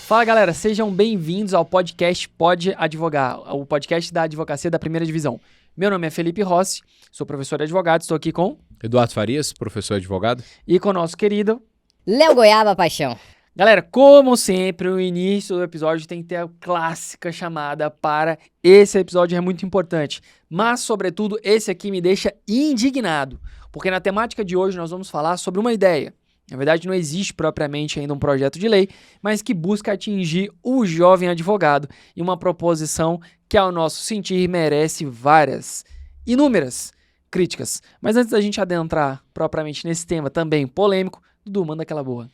Fala galera, sejam bem-vindos ao podcast Pode Advogar, o podcast da advocacia da primeira divisão. Meu nome é Felipe Rossi, sou professor de advogado, estou aqui com... Eduardo Farias, professor advogado. E com o nosso querido... Léo Goiaba Paixão. Galera, como sempre, o início do episódio tem que ter a clássica chamada para esse episódio é muito importante. Mas, sobretudo, esse aqui me deixa indignado, porque na temática de hoje nós vamos falar sobre uma ideia. Na verdade, não existe propriamente ainda um projeto de lei, mas que busca atingir o jovem advogado e uma proposição que, ao nosso sentir, merece inúmeras críticas. Mas antes da gente adentrar propriamente nesse tema também polêmico, Dudu, manda aquela boa.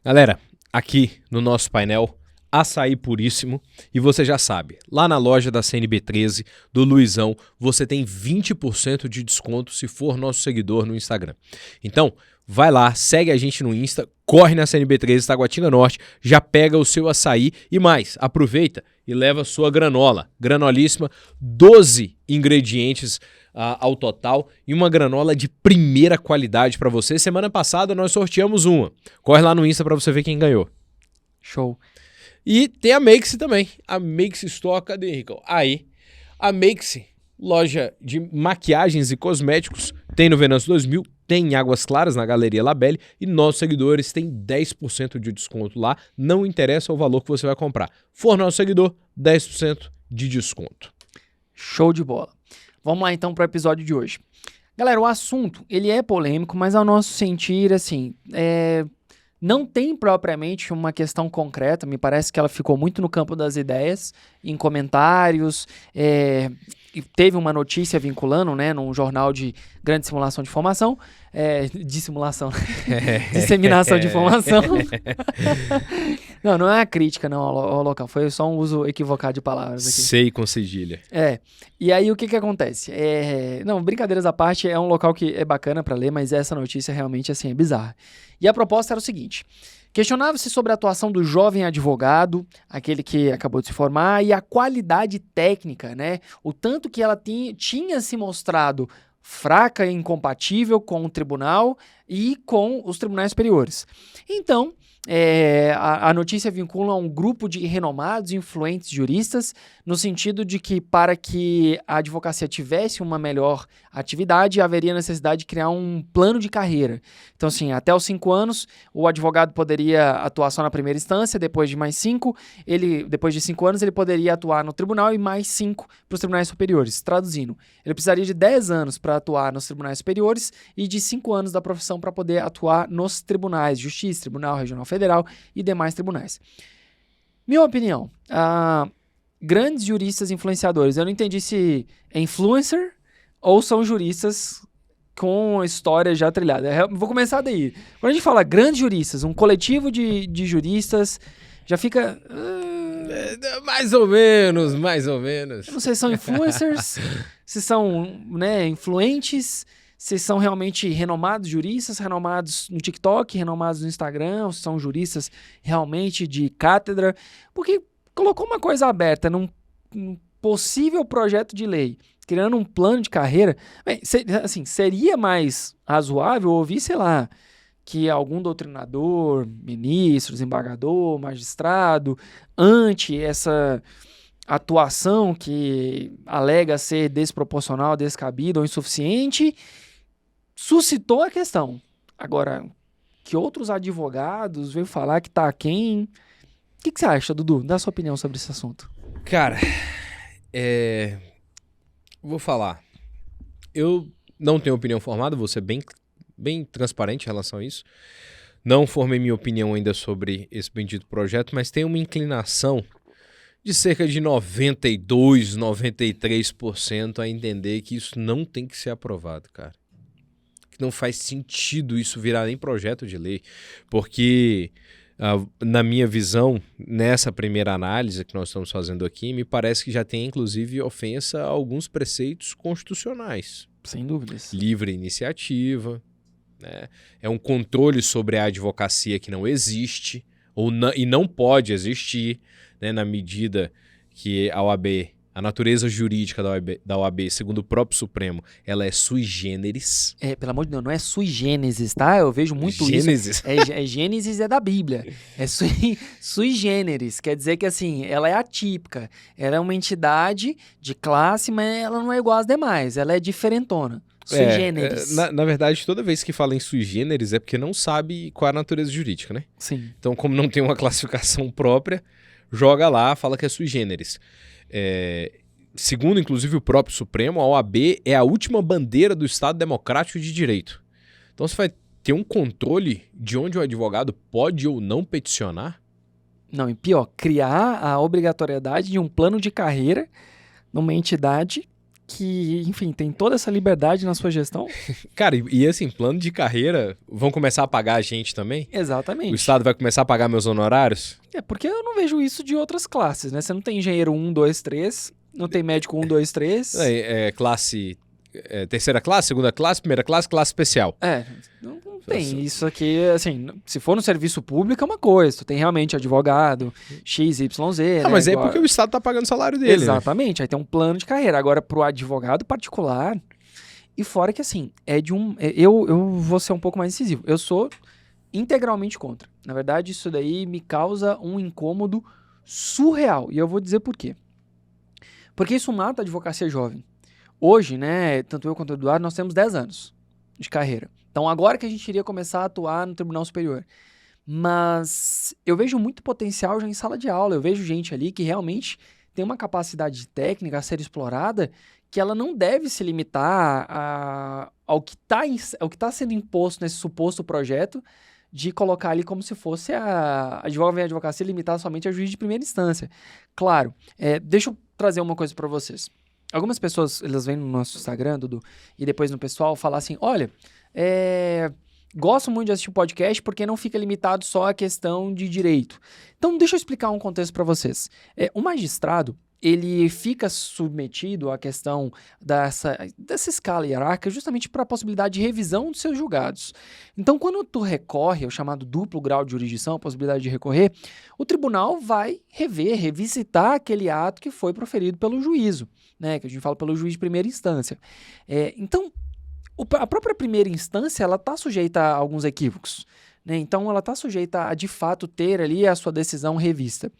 Galera, aqui no nosso painel, açaí puríssimo, e você já sabe, lá na loja da CNB13, do Luizão, você tem 20% de desconto se for nosso seguidor no Instagram. Então, vai lá, segue a gente no Insta, corre na CNB13 Taguatinga Norte, já pega o seu açaí e mais, aproveita e leva a sua granola, granolíssima, 12 ingredientes ao total e uma granola de primeira qualidade para você. Semana passada nós sorteamos uma, corre lá no Insta para você ver quem ganhou. Show. E tem a Makes também, a Makes Store, cadê, Rico? Aí, a Makes, loja de maquiagens e cosméticos, tem no Venâncio 2000, tem em Águas Claras, na Galeria Labelle, e nossos seguidores têm 10% de desconto lá, não interessa o valor que você vai comprar. For nosso seguidor, 10% de desconto. Show de bola. Vamos lá então para o episódio de hoje. Galera, o assunto, ele é polêmico, mas ao nosso sentir, assim, não tem propriamente uma questão concreta, me parece que ela ficou muito no campo das ideias, em comentários, e teve uma notícia vinculando, né, num jornal de grande simulação de informação, disseminação de informação. Não é a crítica não ao local, foi só um uso equivocado de palavras aqui. Sei com cedilha. E aí o que acontece? Não, brincadeiras à parte, é um local que é bacana para ler, mas essa notícia realmente assim é bizarra. E a proposta era o seguinte: questionava-se sobre a atuação do jovem advogado, aquele que acabou de se formar, e a qualidade técnica, né? O tanto que ela tinha se mostrado fraca e incompatível com o tribunal e com os tribunais superiores. Então, a notícia vincula a um grupo de renomados e influentes juristas, no sentido de que, para que a advocacia tivesse uma melhor atividade, haveria necessidade de criar um plano de carreira. Então, assim, até os 5 anos, o advogado poderia atuar só na primeira instância, depois de 5 anos, ele poderia atuar no tribunal e mais 5 para os tribunais superiores. Traduzindo, ele precisaria de 10 anos para atuar nos tribunais superiores e de 5 anos da profissão para poder atuar nos tribunais, Justiça, Tribunal Regional Federal e demais tribunais. Minha opinião, grandes juristas influenciadores, eu não entendi se é influencer ou são juristas com história já trilhada. Vou começar daí. Quando a gente fala grandes juristas, um coletivo de juristas, já fica... Mais ou menos. Eu não sei se são influencers, se são, né, influentes, se são realmente renomados juristas, renomados no TikTok, renomados no Instagram, ou se são juristas realmente de cátedra, porque colocou uma coisa aberta num possível projeto de lei, criando um plano de carreira. Bem, seria mais razoável ouvir, sei lá, que algum doutrinador, ministro, desembargador, magistrado, ante essa atuação que alega ser desproporcional, descabida ou insuficiente, suscitou a questão. Agora, que outros advogados veio falar que tá aquém. O que você acha, Dudu? Dá a sua opinião sobre esse assunto. Cara, vou falar. Eu não tenho opinião formada, vou ser bem transparente em relação a isso. Não formei minha opinião ainda sobre esse bendito projeto, mas tenho uma inclinação de cerca de 92%, 93% a entender que isso não tem que ser aprovado, cara. Que não faz sentido isso virar nem projeto de lei, porque na minha visão, nessa primeira análise que nós estamos fazendo aqui, me parece que já tem inclusive ofensa a alguns preceitos constitucionais. Sem dúvidas. Livre iniciativa, né? É um controle sobre a advocacia que não existe e não pode existir, né, na medida que a OAB A natureza jurídica da OAB, segundo o próprio Supremo, ela é sui generis. Pelo amor de Deus, não é sui generis, tá? Eu vejo muito Gênesis? isso. Gênesis é da Bíblia. É sui generis. Quer dizer que, assim, ela é atípica. Ela é uma entidade de classe, mas ela não é igual às demais. Ela é diferentona. Sui generis. Na verdade, toda vez que fala em sui generis é porque não sabe qual é a natureza jurídica, né? Sim. Então, como não tem uma classificação própria, joga lá, fala que é sui generis. Segundo, inclusive, o próprio Supremo, a OAB é a última bandeira do Estado Democrático de Direito. Então, você vai ter um controle de onde o advogado pode ou não peticionar? Não, e pior, criar a obrigatoriedade de um plano de carreira numa entidade que, enfim, tem toda essa liberdade na sua gestão. Cara, e assim, plano de carreira, vão começar a pagar a gente também? Exatamente. O Estado vai começar a pagar meus honorários? Porque eu não vejo isso de outras classes, né? Você não tem engenheiro 1, 2, 3, não tem médico 1, 2, 3. Classe... terceira classe, segunda classe, primeira classe, classe especial. Não tem. Isso aqui, assim, se for no serviço público é uma coisa. Tu tem realmente advogado, XYZ, mas né? é porque o Estado tá pagando o salário dele. Exatamente. Aí tem um plano de carreira. Agora, pro advogado particular, e fora que, assim, eu vou ser um pouco mais incisivo. Eu sou integralmente contra. Na verdade, isso daí me causa um incômodo surreal. E eu vou dizer por quê. Porque isso mata a advocacia jovem. Hoje, né, tanto eu quanto o Eduardo, nós temos 10 anos de carreira. Então, agora que a gente iria começar a atuar no Tribunal Superior. Mas eu vejo muito potencial já em sala de aula. Eu vejo gente ali que realmente tem uma capacidade técnica a ser explorada que ela não deve se limitar ao que está sendo imposto nesse suposto projeto de colocar ali como se fosse a advocacia limitada somente a juiz de primeira instância. Claro, deixa eu trazer uma coisa para vocês. Algumas pessoas, elas vêm no nosso Instagram, Dudu, e depois no pessoal, falar assim, olha, gosto muito de assistir o podcast porque não fica limitado só à questão de direito. Então, deixa eu explicar um contexto para vocês. O magistrado, ele fica submetido à questão dessa escala hierárquica justamente para a possibilidade de revisão dos seus julgados. Então, quando tu recorre ao chamado duplo grau de jurisdição, a possibilidade de recorrer, o tribunal vai revisitar aquele ato que foi proferido pelo juízo, né, que a gente fala pelo juiz de primeira instância. Então, a própria primeira instância, ela está sujeita a alguns equívocos, né? Então, ela está sujeita a, de fato, ter ali a sua decisão revista.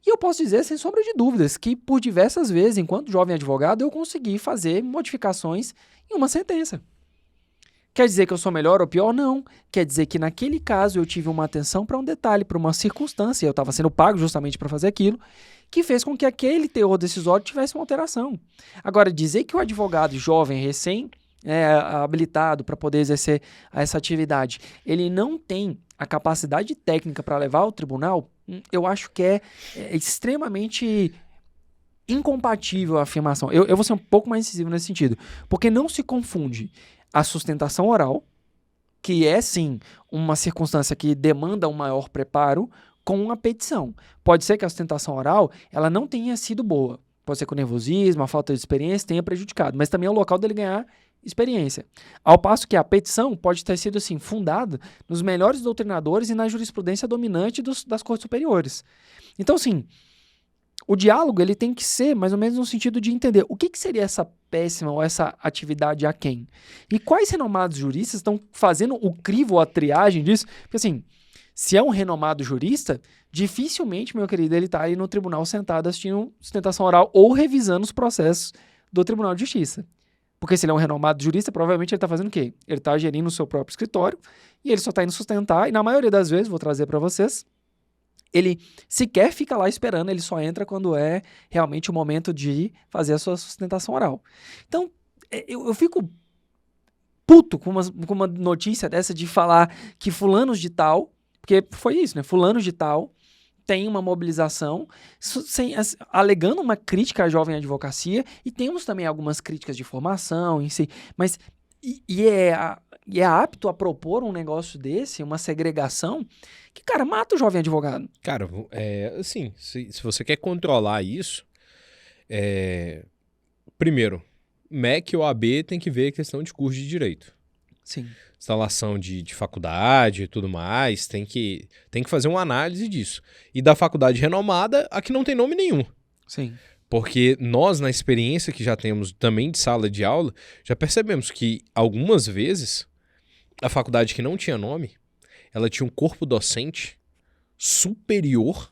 E eu posso dizer, sem sombra de dúvidas, que por diversas vezes, enquanto jovem advogado, eu consegui fazer modificações em uma sentença. Quer dizer que eu sou melhor ou pior? Não. Quer dizer que naquele caso eu tive uma atenção para um detalhe, para uma circunstância, eu estava sendo pago justamente para fazer aquilo, que fez com que aquele teor decisório tivesse uma alteração. Agora, dizer que o advogado jovem, habilitado para poder exercer essa atividade, ele não tem a capacidade técnica para levar ao tribunal, eu acho que é extremamente incompatível a afirmação. Eu vou ser um pouco mais incisivo nesse sentido, porque não se confunde a sustentação oral, que é sim uma circunstância que demanda um maior preparo, com a petição. Pode ser que a sustentação oral ela não tenha sido boa, pode ser que o nervosismo, a falta de experiência tenha prejudicado, mas também é o local dele ganhar experiência. Ao passo que a petição pode ter sido assim, fundada nos melhores doutrinadores e na jurisprudência dominante das cortes superiores. Então, assim, o diálogo ele tem que ser mais ou menos no sentido de entender o que seria essa péssima ou essa atividade a quem? E quais renomados juristas estão fazendo o crivo ou a triagem disso? Porque, assim, se é um renomado jurista, dificilmente, meu querido, ele está aí no tribunal sentado assistindo sustentação oral ou revisando os processos do Tribunal de Justiça. Porque se ele é um renomado jurista, provavelmente ele está fazendo o quê? Ele está gerindo o seu próprio escritório e ele só está indo sustentar, e na maioria das vezes, vou trazer para vocês, ele sequer fica lá esperando, ele só entra quando é realmente o momento de fazer a sua sustentação oral. Então, eu fico puto com uma notícia dessa de falar que fulanos de tal, porque foi isso, né? Fulanos de tal tem uma mobilização alegando uma crítica à jovem advocacia, e temos também algumas críticas de formação em si, mas é apto a propor um negócio desse, uma segregação, que, cara, mata o jovem advogado. Cara, assim, se você quer controlar isso, primeiro, MEC ou AB tem que ver a questão de curso de direito. Sim. Instalação de faculdade e tudo mais, tem que fazer uma análise disso. E da faculdade renomada, a que não tem nome nenhum. Sim. Porque nós, na experiência que já temos também de sala de aula, já percebemos que algumas vezes a faculdade que não tinha nome, ela tinha um corpo docente superior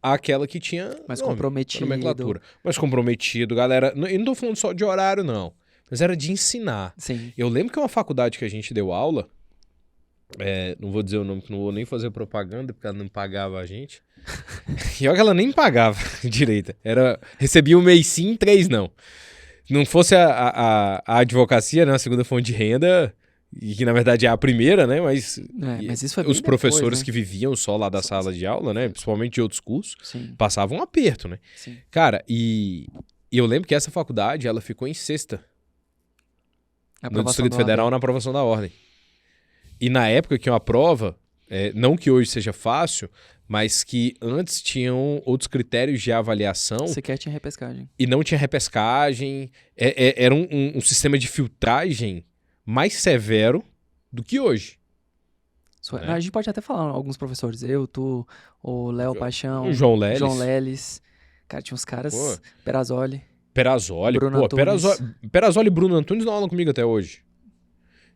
àquela que tinha Mais nome, comprometido. nomenclatura. Mais comprometido, galera. E não tô falando só de horário, não. Mas era de ensinar. Sim. Eu lembro que uma faculdade que a gente deu aula, não vou dizer o nome, que não vou nem fazer propaganda, porque ela não pagava a gente. E olha que ela nem pagava direito. Recebia um mês sim, 3 não. Não fosse a advocacia, né, a segunda fonte de renda, e que na verdade é a primeira, né? Mas isso foi bem os professores depois, né? que viviam só lá da sala de aula, né? Principalmente de outros cursos, Sim. passavam um aperto, né? Sim. Cara, e eu lembro que essa faculdade, ela ficou em 6ª no Distrito Federal na aprovação da ordem. E na época que uma prova, não que hoje seja fácil, mas que antes tinham outros critérios de avaliação. Sequer tinha repescagem. E não tinha repescagem. Era um sistema de filtragem mais severo do que hoje. A gente pode até falar alguns professores. Tu, o Léo Paixão, o João Leles. Cara, tinha uns caras. Perazoli. Bruno Antunes. Perazoli e Bruno Antunes dão aula comigo até hoje.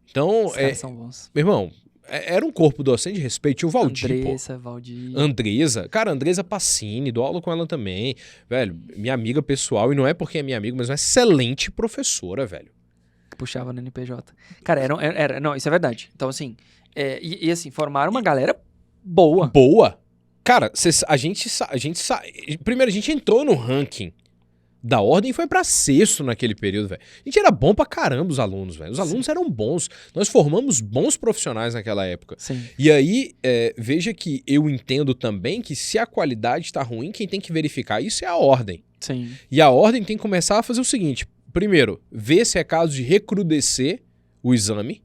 Então, Os caras são bons. Meu irmão, era um corpo docente de respeito. Tinha o Valdir, Andresa. Cara, Andresa Passini, dou aula com ela também. Velho, minha amiga pessoal, e não é porque é minha amiga, mas uma excelente professora, velho. Puxava no NPJ. Cara, não, isso é verdade. Então, assim, assim, formaram uma galera boa. Boa. Cara, primeiro, a gente entrou no ranking da ordem e foi pra 6º naquele período, velho. A gente era bom pra caramba, os alunos, velho. Os alunos eram bons. Nós formamos bons profissionais naquela época. Sim. E aí, veja que eu entendo também que se a qualidade tá ruim, quem tem que verificar isso é a ordem. Sim. E a ordem tem que começar a fazer o seguinte. Primeiro, ver se é caso de recrudescer o exame.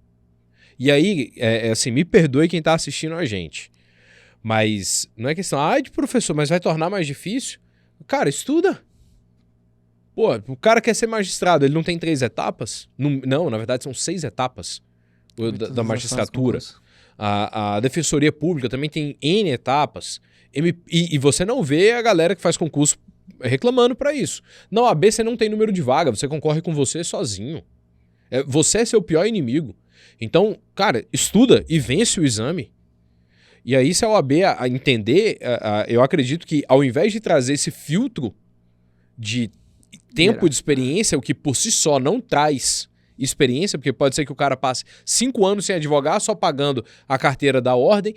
E aí, assim, me perdoe quem tá assistindo a gente. Mas não é questão, de professor, mas vai tornar mais difícil? Cara, estuda. Pô, o cara quer ser magistrado, ele não tem 3 etapas? Não, na verdade são 6 etapas da magistratura. A Defensoria Pública também tem N etapas. E você não vê a galera que faz concurso reclamando pra isso. Na OAB você não tem número de vaga, você concorre com você sozinho. Você é seu pior inimigo. Então, cara, estuda e vence o exame. E aí, se a OAB a entender, eu acredito que ao invés de trazer esse filtro de tempo de experiência, o que por si só não traz experiência, porque pode ser que o cara passe 5 anos sem advogar, só pagando a carteira da ordem,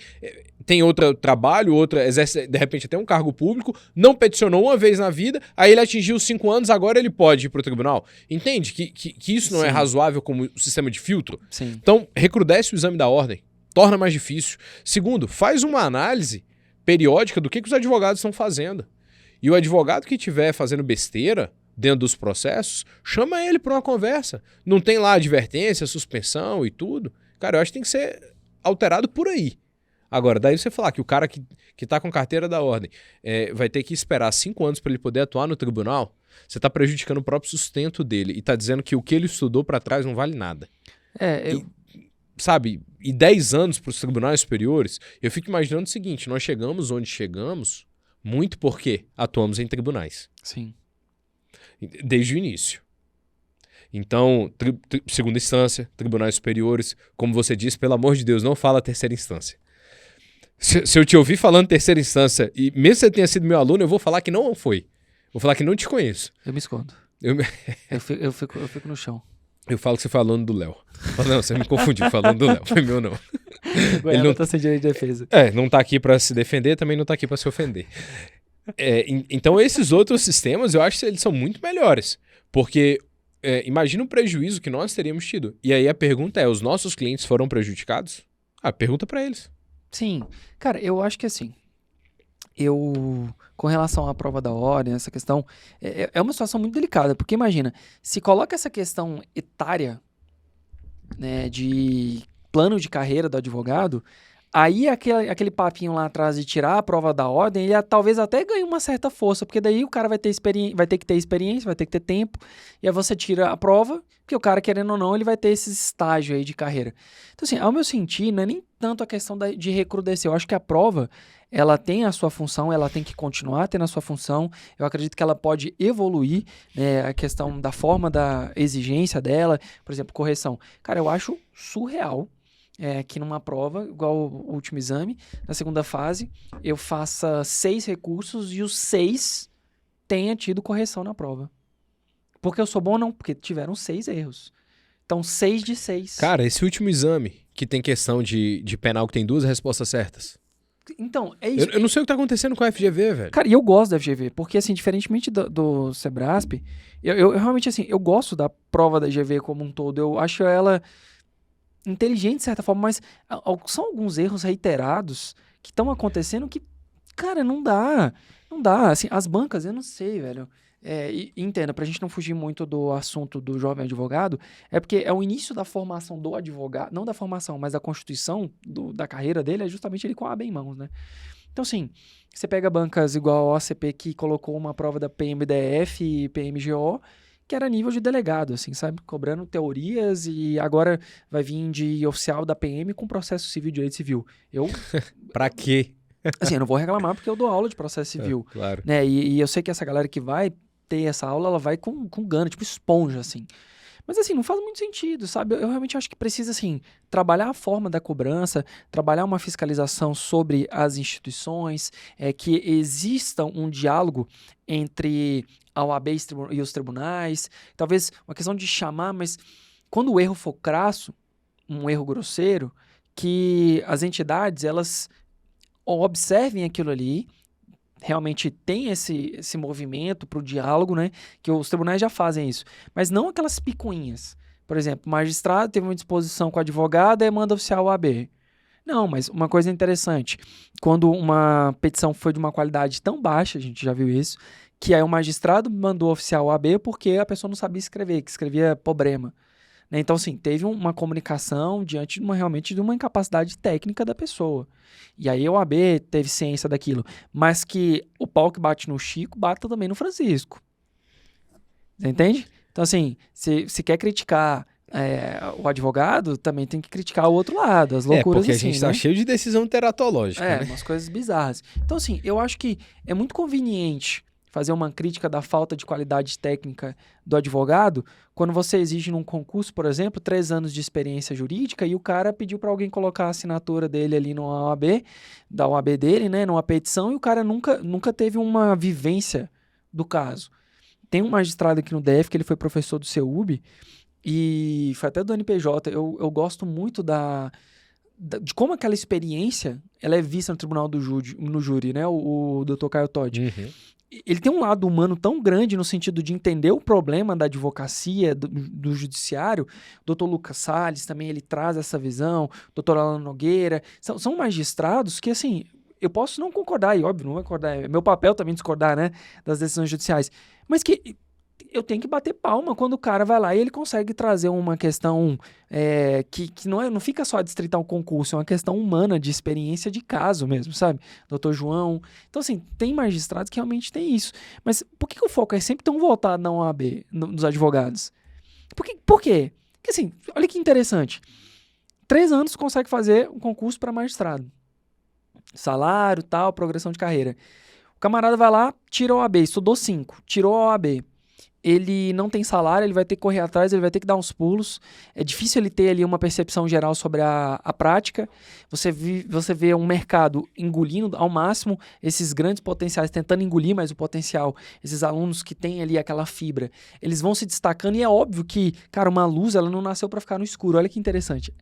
tem outro trabalho, exerce de repente até um cargo público, não peticionou uma vez na vida, aí ele atingiu os 5 anos, agora ele pode ir pro tribunal. Entende que isso não é razoável como sistema de filtro? Sim. Então, recrudesce o exame da ordem, torna mais difícil. Segundo, faz uma análise periódica do que os advogados estão fazendo. E o advogado que estiver fazendo besteira dentro dos processos, chama ele para uma conversa. Não tem lá advertência, suspensão e tudo. Cara, eu acho que tem que ser alterado por aí. Agora, daí você falar que o cara que tá com carteira da ordem vai ter que esperar 5 anos para ele poder atuar no tribunal, você tá prejudicando o próprio sustento dele e tá dizendo que o que ele estudou para trás não vale nada. E 10 anos para os tribunais superiores, eu fico imaginando o seguinte, nós chegamos onde chegamos muito porque atuamos em tribunais. Sim. Desde o início. Então, segunda instância, tribunais superiores, como você disse, pelo amor de Deus, não fala terceira instância. Se eu te ouvir falando terceira instância, e mesmo que você tenha sido meu aluno, eu vou falar que não foi. Vou falar que não te conheço. Eu me escondo. Eu fico no chão. Eu falo que você foi aluno do Léo. Não, você me confundiu falando do Léo. Foi meu não. Ele não tá sem direito de defesa. Não tá aqui pra se defender, também não tá aqui pra se ofender. Então esses outros sistemas eu acho que eles são muito melhores, porque imagina o prejuízo que nós teríamos tido. E aí a pergunta é, os nossos clientes foram prejudicados? Pergunta pra eles. Sim, cara, eu acho que assim, com relação à prova da ordem, essa questão, é uma situação muito delicada, porque imagina, se coloca essa questão etária, né, de plano de carreira do advogado, aí aquele papinho lá atrás de tirar a prova da ordem, ele talvez até ganhe uma certa força, porque daí o cara vai ter que ter experiência, vai ter que ter tempo, e aí você tira a prova, porque o cara, querendo ou não, ele vai ter esse estágio aí de carreira. Então assim, ao meu sentir, não é tanto a questão de recrudescer. Eu acho que a prova, ela tem a sua função, ela tem que continuar tendo a sua função. Eu acredito que ela pode evoluir, né, a questão da forma da exigência dela. Por exemplo, correção. Cara, eu acho surreal que numa prova, igual o último exame, na segunda fase, eu faça 6 recursos e os 6 tenha tido correção na prova. Porque eu sou bom ou não? Porque tiveram 6 erros. Então, 6 de 6. Cara, esse último exame, que tem questão de penal que tem 2 respostas certas. Então, é isso. Eu não sei o que tá acontecendo com a FGV, velho. Cara, e eu gosto da FGV, porque, assim, diferentemente do Sebrasp, eu realmente, assim, eu gosto da prova da FGV como um todo. Eu acho ela inteligente, de certa forma, mas são alguns erros reiterados que estão acontecendo que, cara, não dá. Não dá. Assim, as bancas, eu não sei, velho. Entenda, pra gente não fugir muito do assunto do jovem advogado, é porque é o início da formação do advogado, não da formação, mas da constituição da carreira dele, é justamente ele com a aba em mãos, né? Então, assim, você pega bancas igual a OCP, que colocou uma prova da PMDF e PMGO, que era nível de delegado, assim, sabe? Cobrando teorias e agora vai vir de oficial da PM com processo civil, direito civil. Pra quê? Assim, eu não vou reclamar porque eu dou aula de processo civil, claro. né? E eu sei que essa galera que vai ter essa aula, ela vai com gana, tipo esponja, assim. Mas, assim, não faz muito sentido, sabe? Eu realmente acho que precisa, assim, trabalhar a forma da cobrança, trabalhar uma fiscalização sobre as instituições, que exista um diálogo entre a OAB e os tribunais, talvez uma questão de chamar, mas quando o erro for crasso, um erro grosseiro, que as entidades, elas observem aquilo ali, realmente tem esse movimento para o diálogo, né? Que os tribunais já fazem isso. Mas não aquelas picuinhas. Por exemplo, o magistrado teve uma disposição com o advogado e manda oficial OAB. Não, mas uma coisa interessante. Quando uma petição foi de uma qualidade tão baixa, a gente já viu isso, que aí o magistrado mandou oficial OAB porque a pessoa não sabia escrever, que escrevia problema. Então, assim, teve uma comunicação diante realmente de uma incapacidade técnica da pessoa. E aí a OAB teve ciência daquilo. Mas que o pau que bate no Chico, bata também no Francisco. Você entende? Então, assim, se quer criticar o advogado, também tem que criticar o outro lado, as loucuras porque assim, a gente tá né? cheio de decisão teratológica, né? Umas coisas bizarras. Então, assim, eu acho que é muito conveniente fazer uma crítica da falta de qualidade técnica do advogado, quando você exige num concurso, por exemplo, 3 anos de experiência jurídica e o cara pediu para alguém colocar a assinatura dele ali no OAB, da OAB dele, né, numa petição, e o cara nunca teve uma vivência do caso. Tem um magistrado aqui no DF que ele foi professor do CEUB e foi até do NPJ. Eu gosto muito de como aquela experiência ela é vista no tribunal no júri, né, o Dr. Caio Todd. Uhum. Ele tem um lado humano tão grande no sentido de entender o problema da advocacia, do judiciário. O Dr. Lucas Salles também, ele traz essa visão. Dr. Alan Nogueira. São magistrados que, assim, eu posso não concordar, e óbvio, não vou concordar. É meu papel também discordar, né, das decisões judiciais. Mas que eu tenho que bater palma quando o cara vai lá e ele consegue trazer uma questão que não fica só distritar um concurso, é uma questão humana, de experiência de caso mesmo, sabe? Doutor João. Então, assim, tem magistrados que realmente tem isso. Mas por que o foco é sempre tão voltado na OAB, nos advogados? Por quê? Porque, assim, olha que interessante. 3 anos consegue fazer um concurso para magistrado. Salário, tal, progressão de carreira. O camarada vai lá, tira a OAB, estudou 5, tirou a OAB. Ele não tem salário, ele vai ter que correr atrás, ele vai ter que dar uns pulos. É difícil ele ter ali uma percepção geral sobre a prática. Você vê um mercado engolindo ao máximo esses grandes potenciais, tentando engolir mais o potencial. Esses alunos que têm ali aquela fibra, eles vão se destacando e é óbvio que, cara, uma luz, ela não nasceu para ficar no escuro. Olha que interessante.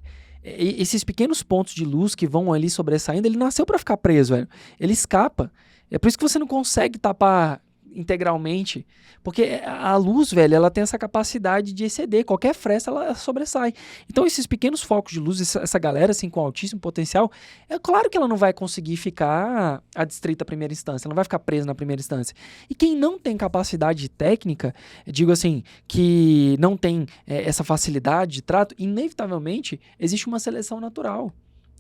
Esses pequenos pontos de luz que vão ali sobressaindo, ele nasceu para ficar preso, velho. Ele escapa. É por isso que você não consegue tapar integralmente, porque a luz, velho, ela tem essa capacidade de exceder, qualquer fresta ela sobressai. Então esses pequenos focos de luz, essa galera assim com altíssimo potencial, é claro que ela não vai conseguir ficar adstrita à primeira instância, ela não vai ficar presa na primeira instância. E quem não tem capacidade técnica, digo assim, que não tem essa facilidade de trato, inevitavelmente existe uma seleção natural.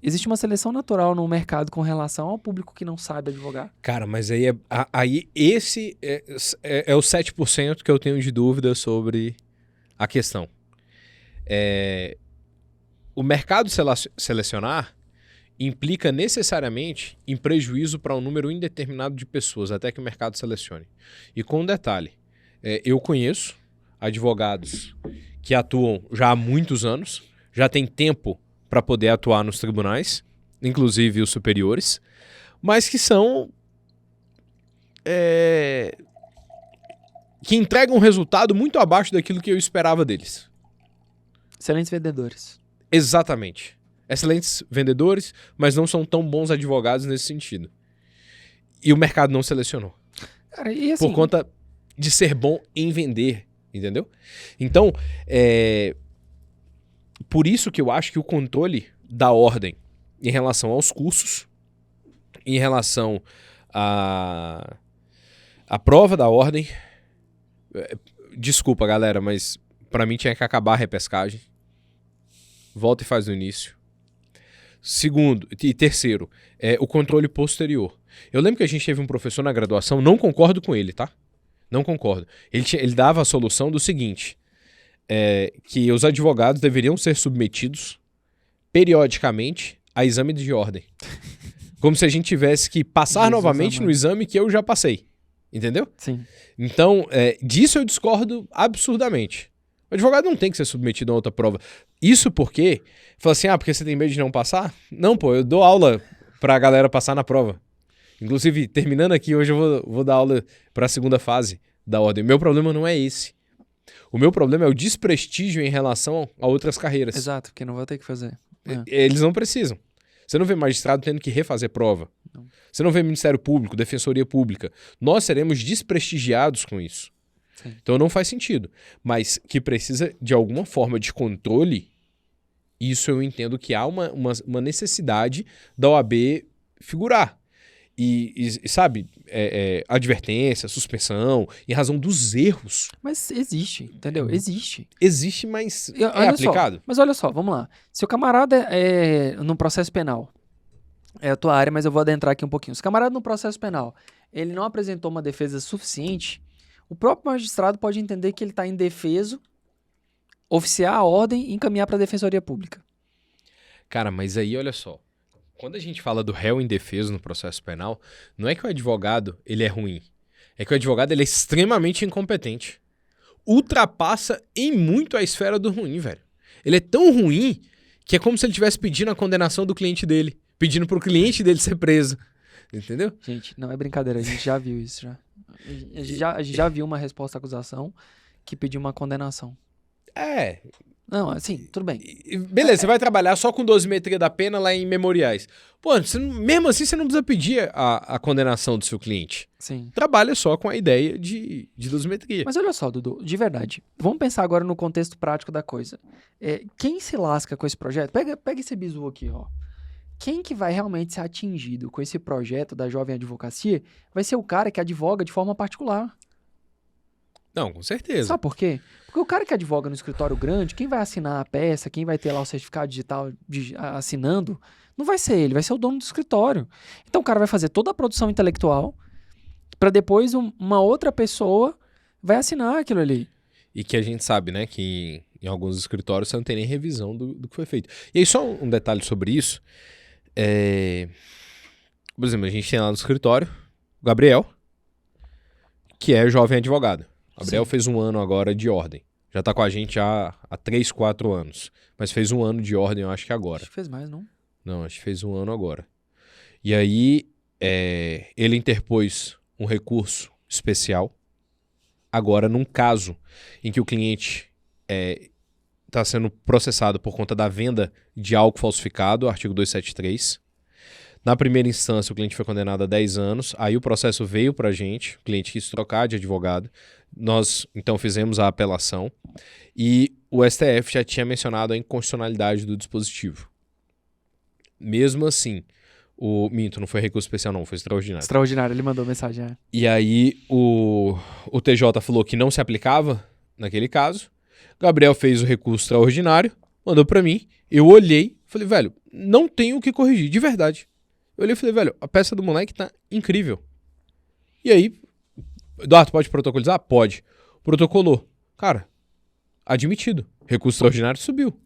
Existe uma seleção natural no mercado com relação ao público que não sabe advogar. Cara, mas aí esse é o 7% que eu tenho de dúvida sobre a questão. O mercado selecionar implica necessariamente em prejuízo para um número indeterminado de pessoas, até que o mercado selecione. E com um detalhe, eu conheço advogados que atuam já há muitos anos, já tem tempo para poder atuar nos tribunais, inclusive os superiores, mas que são... que entregam um resultado muito abaixo daquilo que eu esperava deles. Excelentes vendedores. Exatamente. Excelentes vendedores, mas não são tão bons advogados nesse sentido. E o mercado não selecionou. Cara, e assim, Por conta de ser bom em vender, entendeu? Então, por isso que eu acho que o controle da ordem em relação aos cursos, em relação à prova da ordem... Desculpa, galera, mas pra mim tinha que acabar a repescagem. Volta e faz do início. Segundo e terceiro, o controle posterior. Eu lembro que a gente teve um professor na graduação, não concordo com ele, tá? Não concordo. Ele dava a solução do seguinte, que os advogados deveriam ser submetidos periodicamente a exame de ordem. Como se a gente tivesse que passar Jesus novamente amado. no exame que eu já passei. Entendeu? sim. Então, disso eu discordo absurdamente. O advogado não tem que ser submetido a outra prova. Isso porque, fala assim, porque você tem medo de não passar? Não, pô, eu dou aula pra galera passar na prova. Inclusive, terminando aqui, hoje eu vou dar aula pra segunda fase da ordem. Meu problema não é esse. O meu problema é o desprestígio em relação a outras carreiras. Exato, porque não vou ter que fazer. Eles não precisam. Você não vê magistrado tendo que refazer prova. Não. Você não vê Ministério Público, Defensoria Pública. Nós seremos desprestigiados com isso. Sim. Então não faz sentido. Mas que precisa de alguma forma de controle, isso eu entendo que há uma necessidade da OAB figurar. E sabe, advertência, suspensão, em razão dos erros. Mas existe, entendeu? Existe. Existe, mas Olha aplicado? Só, mas olha só, vamos lá. Se o camarada no processo penal, é a tua área, mas eu vou adentrar aqui um pouquinho. Se o camarada no processo penal, ele não apresentou uma defesa suficiente, o próprio magistrado pode entender que ele está indefeso, oficiar a ordem e encaminhar para a Defensoria Pública. Cara, mas aí olha só. Quando a gente fala do réu indefeso no processo penal, não é que o advogado ele é ruim. É que o advogado ele é extremamente incompetente. Ultrapassa em muito a esfera do ruim, velho. Ele é tão ruim que é como se ele estivesse pedindo a condenação do cliente dele. Pedindo pro cliente dele ser preso. Entendeu? Gente, não é brincadeira, a gente já viu isso já. A gente já viu uma resposta à acusação que pediu uma condenação. Não, assim, tudo bem. Beleza, você vai trabalhar só com dosimetria da pena lá em memoriais. Pô, mesmo assim você não precisa pedir a condenação do seu cliente. Sim. Trabalha só com a ideia de dosimetria. Mas olha só, Dudu, de verdade. Vamos pensar agora no contexto prático da coisa. Quem se lasca com esse projeto? Pega esse bizu aqui, ó. Quem que vai realmente ser atingido com esse projeto da Jovem Advocacia vai ser o cara que advoga de forma particular. Não, com certeza. Sabe por quê? Porque o cara que advoga no escritório grande, quem vai assinar a peça, quem vai ter lá o certificado digital assinando, não vai ser ele, vai ser o dono do escritório. Então o cara vai fazer toda a produção intelectual para depois uma outra pessoa vai assinar aquilo ali. E que a gente sabe, né, que em alguns escritórios você não tem nem revisão do que foi feito. E aí só um detalhe sobre isso. Por exemplo, a gente tem lá no escritório o Gabriel, que é jovem advogado. O Gabriel fez um ano agora de ordem. Já tá com a gente há 3, 4 anos. Mas fez um ano de ordem, eu acho que agora. Acho que fez mais, não? Não, acho que fez um ano agora. E aí, ele interpôs um recurso especial. Agora, num caso em que o cliente está sendo processado por conta da venda de algo falsificado, artigo 273. Na primeira instância, o cliente foi condenado a 10 anos. Aí o processo veio para a gente, o cliente quis trocar de advogado. Nós, então, fizemos a apelação. E o STF já tinha mencionado a inconstitucionalidade do dispositivo. Mesmo assim, Minto, não foi recurso especial não, foi extraordinário. Extraordinário, ele mandou mensagem. E aí o TJ falou que não se aplicava naquele caso. Gabriel fez o recurso extraordinário, mandou pra mim. Eu olhei, falei, velho, não tem o que corrigir, de verdade. Eu olhei e falei, velho, a peça do moleque tá incrível. E aí, Eduardo, pode protocolizar? Pode. Protocolou. Cara, admitido. Recurso extraordinário subiu.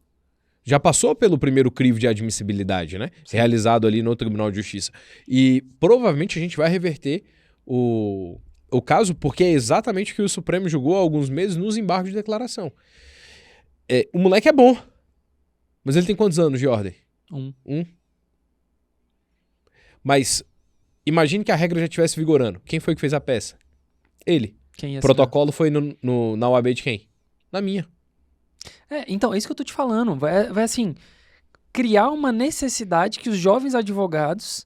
Já passou pelo primeiro crivo de admissibilidade, né? Sim. Realizado ali no Tribunal de Justiça. E provavelmente a gente vai reverter o caso, porque é exatamente o que o Supremo julgou há alguns meses nos embargos de declaração. O moleque é bom, mas ele tem quantos anos de ordem? Um. Mas imagine que a regra já estivesse vigorando. Quem foi que fez a peça? Ele. Quem ia O protocolo foi na UAB de quem? Na minha. Então, é isso que eu tô te falando. Vai assim, criar uma necessidade que os jovens advogados,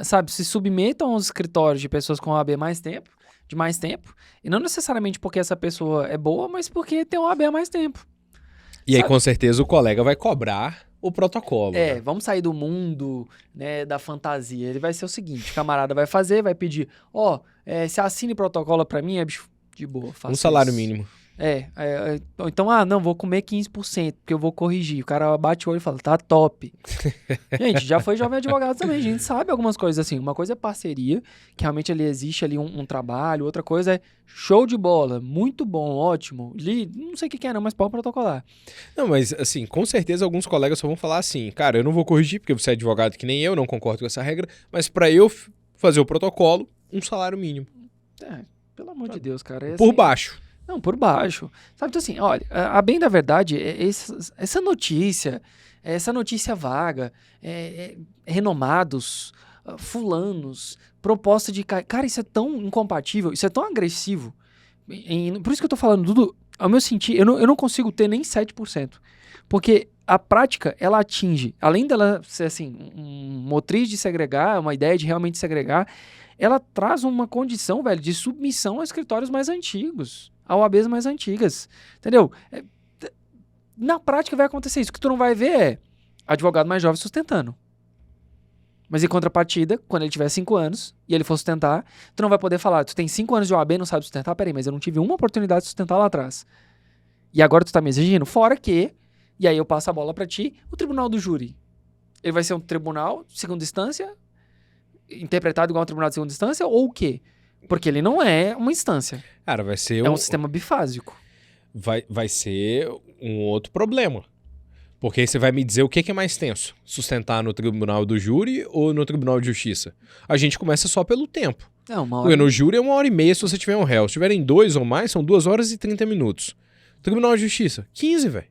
sabe, se submetam aos escritórios de pessoas com OAB de mais tempo, e não necessariamente porque essa pessoa é boa, mas porque tem OAB há mais tempo. E aí, Sabe? com certeza, o colega vai cobrar o protocolo. Né? Vamos sair do mundo, né, da fantasia. Ele vai ser o seguinte, o camarada vai fazer, vai pedir, se assine protocolo pra mim, bicho, de boa, faça Um salário isso. mínimo. Então, não, vou comer 15%, porque eu vou corrigir. O cara bate o olho e fala, tá top. Gente, já foi jovem advogado também, a gente sabe algumas coisas assim. Uma coisa é parceria, que realmente ali existe ali um trabalho. Outra coisa é show de bola, muito bom, ótimo. Não sei o que é não, mas pode protocolar. Não, mas assim, com certeza alguns colegas só vão falar assim, cara, eu não vou corrigir porque você é advogado que nem eu, não concordo com essa regra, mas pra eu fazer o protocolo, um salário mínimo. Pelo amor de Deus, cara. Por baixo. Não, por baixo. Sabe, então assim, olha, a bem da verdade, essa notícia vaga, renomados, fulanos, proposta de... Cara, isso é tão incompatível, isso é tão agressivo. Por isso que eu tô falando, Dudu, ao meu sentir, eu não consigo ter nem 7%. Porque a prática, ela atinge, além dela ser, assim, um motriz de segregar, uma ideia de realmente segregar, ela traz uma condição, velho, de submissão a escritórios mais antigos, a OABs mais antigas, entendeu? Na prática vai acontecer isso. O que tu não vai ver é advogado mais jovem sustentando. Mas em contrapartida, quando ele tiver 5 anos e ele for sustentar, tu não vai poder falar, tu tem 5 anos de OAB e não sabe sustentar? Peraí, mas eu não tive uma oportunidade de sustentar lá atrás. E agora tu tá me exigindo? Fora que, e aí eu passo a bola pra ti, o tribunal do júri. Ele vai ser um tribunal de segunda instância, interpretado igual um tribunal de segunda instância, ou o quê? Porque ele não é uma instância. Cara, vai ser É um sistema bifásico. Vai ser um outro problema. Porque aí você vai me dizer o que é mais tenso? Sustentar no tribunal do júri ou no tribunal de justiça? A gente começa só pelo tempo. Não, uma Porque hora... no júri é 1h30 se você tiver um réu. Se tiverem 2 ou mais, são 2 horas e 30 minutos. Tribunal de justiça, 15, velho.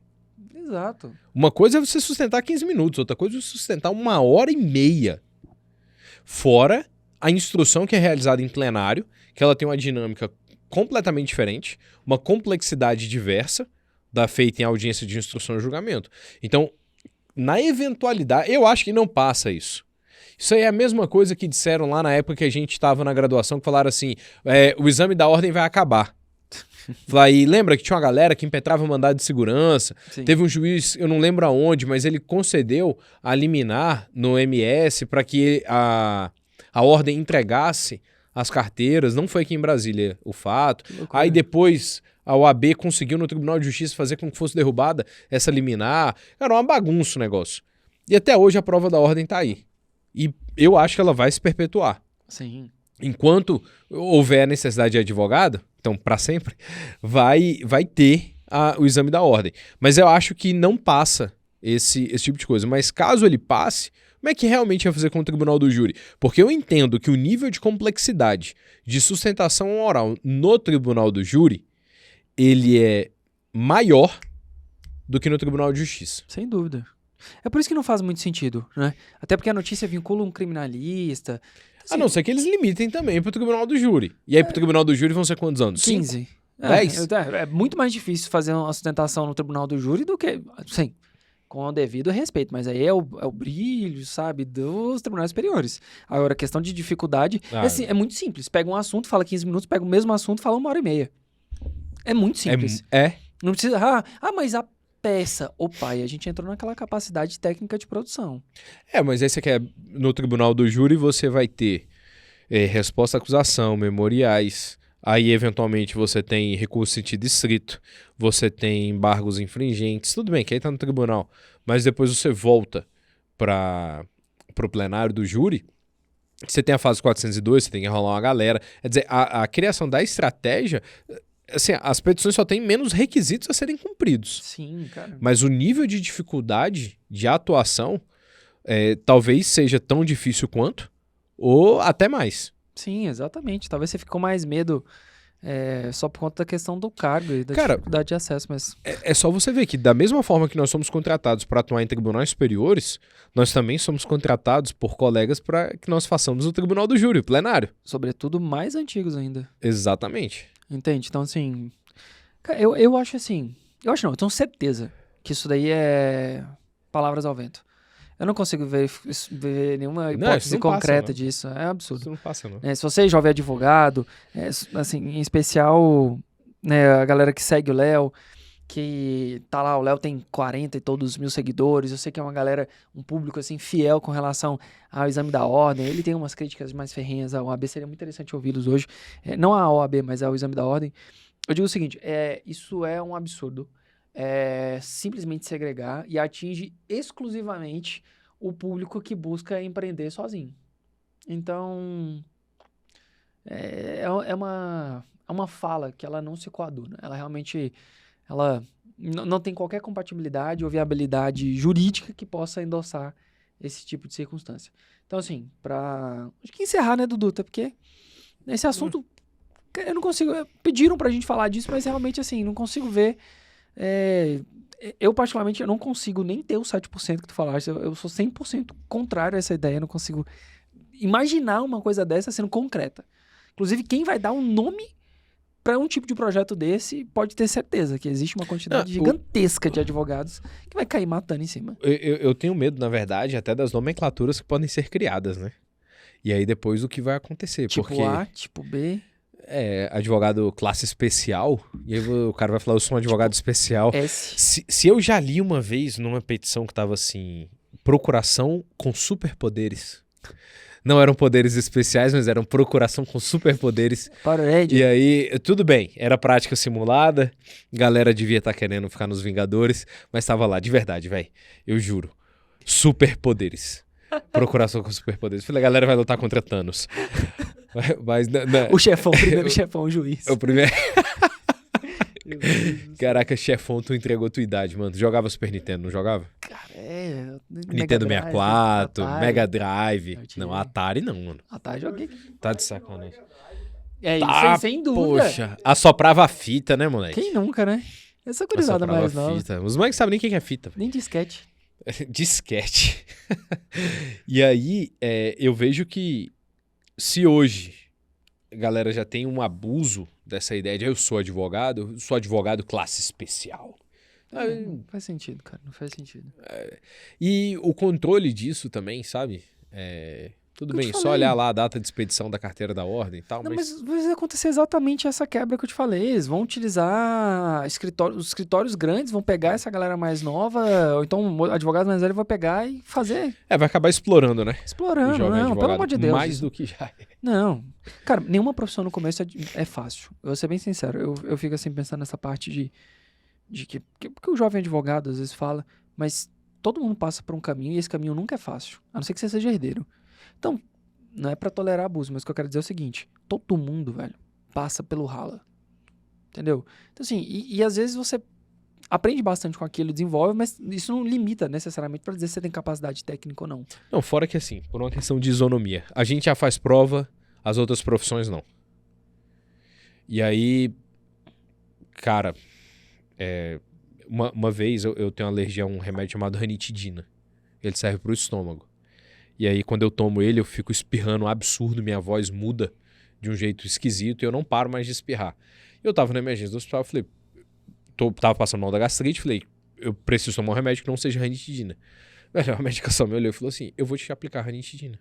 Exato. Uma coisa é você sustentar 15 minutos, outra coisa é você sustentar 1h30. Fora a instrução que é realizada em plenário, que ela tem uma dinâmica completamente diferente, uma complexidade diversa da feita em audiência de instrução e julgamento. Então, na eventualidade, eu acho que não passa isso. Isso aí é a mesma coisa que disseram lá na época que a gente estava na graduação, que falaram assim, o exame da ordem vai acabar. E lembra que tinha uma galera que impetrava mandado de segurança, Sim. Teve um juiz, eu não lembro aonde, mas ele concedeu a liminar no MS para que a ordem entregasse as carteiras, não foi aqui em Brasília o fato. Aí depois a OAB conseguiu no Tribunal de Justiça fazer com que fosse derrubada essa liminar. Era uma bagunça o negócio. E até hoje a prova da ordem tá aí. E eu acho que ela vai se perpetuar. Sim. Enquanto houver necessidade de advogado, então para sempre, vai ter o exame da ordem. Mas eu acho que não passa esse tipo de coisa. Mas caso ele passe, como é que realmente vai fazer com o tribunal do júri? Porque eu entendo que o nível de complexidade de sustentação oral no tribunal do júri, ele é maior do que no tribunal de justiça. Sem dúvida. É por isso que não faz muito sentido, né? Até porque a notícia vincula um criminalista. Assim, A não ser que eles limitem também pro tribunal do júri. E aí pro tribunal do júri vão ser quantos anos? 15. 10? É muito mais difícil fazer uma sustentação no tribunal do júri do que... Sim, com o devido respeito. Mas aí é o brilho, sabe, dos tribunais superiores. Agora, a questão de dificuldade... é muito simples. Pega um assunto, fala 15 minutos. Pega o mesmo assunto, fala 1h30. É muito simples. Não precisa... mas a peça... Opa, e a gente entrou naquela capacidade técnica de produção. Mas aí você quer... No tribunal do júri você vai ter resposta à acusação, memoriais... Aí, eventualmente, você tem recurso em sentido estrito, você tem embargos infringentes, tudo bem, que aí tá no tribunal. Mas depois você volta para o plenário do júri, você tem a fase 402, você tem que enrolar uma galera. Quer dizer, a criação da estratégia Assim, as petições só têm menos requisitos a serem cumpridos. Sim, cara. Mas o nível de dificuldade de atuação talvez seja tão difícil quanto, ou até mais. Sim, exatamente. Talvez você ficou mais medo só por conta da questão do cargo e da Cara, dificuldade de acesso, mas... É só você ver que da mesma forma que nós somos contratados para atuar em tribunais superiores, nós também somos contratados por colegas para que nós façamos o tribunal do júri, o plenário. Sobretudo mais antigos ainda. Exatamente. Entende? Então, assim... Cara, eu acho assim... Eu acho não, eu tenho certeza que isso daí é palavras ao vento. Eu não consigo ver nenhuma hipótese não passa, concreta não. disso. É absurdo. Isso não passa, não. Se você é jovem advogado, assim, em especial, né, a galera que segue o Léo, que tá lá, o Léo tem 40 e todos mil seguidores, eu sei que é uma galera, um público, assim, fiel com relação ao exame da ordem, ele tem umas críticas mais ferrenhas à OAB, seria muito interessante ouvi-los hoje, não à OAB, mas ao exame da ordem. Eu digo o seguinte, isso é um absurdo, simplesmente segregar e atinge exclusivamente o público que busca empreender sozinho. Então, é uma fala que ela não se coaduna. Ela realmente não tem qualquer compatibilidade ou viabilidade jurídica que possa endossar esse tipo de circunstância. Então, assim, acho que encerrar, né, Dudu? Até porque esse assunto, eu não consigo... Pediram pra gente falar disso, mas realmente, assim, não consigo ver... Eu, particularmente, eu não consigo nem ter os 7% que tu falaste. Eu sou 100% contrário a essa ideia. Eu não consigo imaginar uma coisa dessa sendo concreta. Inclusive, quem vai dar um nome para um tipo de projeto desse pode ter certeza que existe uma quantidade gigantesca de advogados que vai cair matando em cima. Eu tenho medo, na verdade, até das nomenclaturas que podem ser criadas, né? E aí depois o que vai acontecer. Tipo porque... A, tipo B... advogado classe especial, e aí o cara vai falar, eu sou um advogado especial. S. Se eu já li uma vez numa petição que tava assim, procuração com superpoderes. Não eram poderes especiais, mas eram procuração com superpoderes. E aí, tudo bem, era prática simulada, galera devia estar querendo ficar nos Vingadores, mas tava lá, de verdade, velho, eu juro, superpoderes. Procuração com superpoderes. Falei, a galera vai lutar contra Thanos. Mas, o chefão, o primeiro chefão, o juiz. O primeiro... Caraca, chefão, tu entregou tua idade, mano. Tu jogava Super Nintendo, não jogava? Cara, Nintendo 64, Atari. Mega Drive. Não, Atari não, mano. Atari joguei. Tá de sacanagem. Isso, sem dúvida. Poxa, assoprava a fita, né, moleque? Quem nunca, né? Essa curizada mais nova. Fita. Os moleques sabem nem o que é fita. Nem disquete. Disquete. E aí, eu vejo que se hoje a galera já tem um abuso dessa ideia de eu sou advogado classe especial. Não faz sentido, cara, não faz sentido. E o controle disso também, sabe? Tudo bem, só olhar lá a data de expedição da carteira da ordem e tal, mas vai acontecer exatamente essa quebra que eu te falei. Eles vão utilizar os escritórios grandes, vão pegar essa galera mais nova, ou então o advogado mais velho vai pegar e fazer. Vai acabar explorando, né? Explorando, não, pelo amor de Deus. Mais do que já é. Não. Cara, nenhuma profissão no começo é fácil. Eu vou ser bem sincero. Eu fico assim pensando nessa parte de que o jovem advogado às vezes fala, mas todo mundo passa por um caminho e esse caminho nunca é fácil, a não ser que você seja herdeiro. Então, não é pra tolerar abuso, mas o que eu quero dizer é o seguinte, todo mundo, velho, passa pelo rala, entendeu? Então assim, e às vezes você aprende bastante com aquilo, desenvolve, mas isso não limita necessariamente pra dizer se você tem capacidade técnica ou não. Não, fora que assim, por uma questão de isonomia, a gente já faz prova, as outras profissões não. E aí, cara, uma vez eu tenho alergia a um remédio chamado ranitidina, ele serve pro estômago. E aí, quando eu tomo ele, eu fico espirrando um absurdo, minha voz muda de um jeito esquisito e eu não paro mais de espirrar. Eu tava na emergência do hospital, falei, tava passando mal da gastrite, falei, eu preciso tomar um remédio que não seja ranitidina. Velho, a medicação me olhou e falou assim, eu vou te aplicar ranitidina.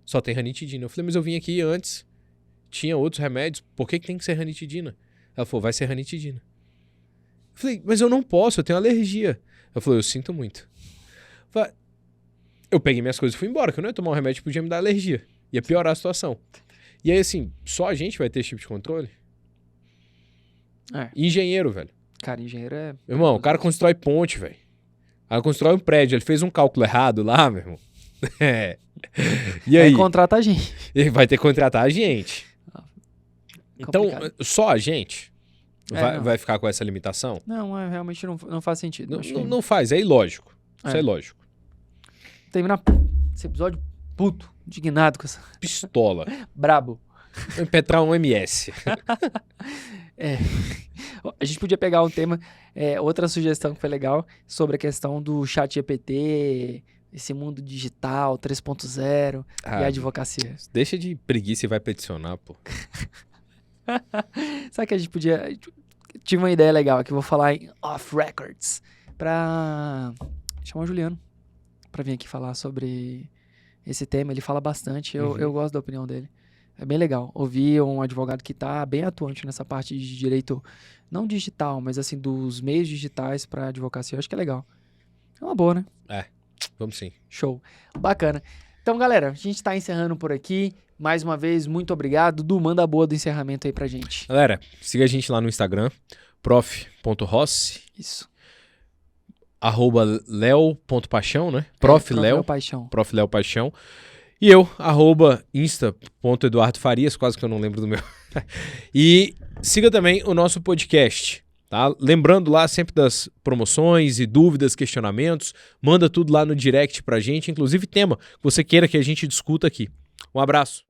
Só tem ranitidina. Eu falei, mas eu vim aqui antes, tinha outros remédios, por que tem que ser ranitidina? Ela falou, vai ser ranitidina. Eu falei, mas eu não posso, eu tenho alergia. Ela falou, eu sinto muito. Eu peguei minhas coisas e fui embora, que eu não ia tomar um remédio que podia me dar alergia. Ia piorar a situação. E aí, assim, só a gente vai ter esse tipo de controle? Engenheiro, velho. Cara, engenheiro é... Irmão, o cara constrói ponte, velho. O cara constrói um prédio, ele fez um cálculo errado lá, meu irmão. E aí? Vai contratar a gente. Ele vai ter que contratar a gente. Então, Complicado. só a gente não. Vai ficar com essa limitação? Não, realmente não faz sentido. Acho que Não faz, é ilógico. Isso é ilógico. terminar esse episódio puto, indignado com essa... Pistola. Brabo. Vou impetrar um MS. A gente podia pegar um tema, outra sugestão que foi legal, sobre a questão do chat GPT, esse mundo digital, 3.0 e a advocacia. Deixa de preguiça e vai peticionar, pô. Sabe que a gente podia... Tive uma ideia legal aqui, vou falar em off records, pra chamar o Juliano pra vir aqui falar sobre esse tema. Ele fala bastante, eu gosto da opinião dele. É bem legal ouvir um advogado que tá bem atuante nessa parte de direito, não digital, mas assim, dos meios digitais pra advocacia. Eu acho que é legal. É uma boa, né? Vamos sim. Show. Bacana. Então, galera, a gente tá encerrando por aqui. Mais uma vez, muito obrigado. Du, manda a boa do encerramento aí pra gente. Galera, siga a gente lá no Instagram, prof.rossi, Isso. @leo.paixão, né? Prof. Leo. Paixão. Prof. Leo Paixão. E eu, @insta.eduardofarias, quase que eu não lembro do meu. E siga também o nosso podcast, tá? Lembrando lá sempre das promoções e dúvidas, questionamentos. Manda tudo lá no direct pra gente, inclusive tema que você queira que a gente discuta aqui. Um abraço.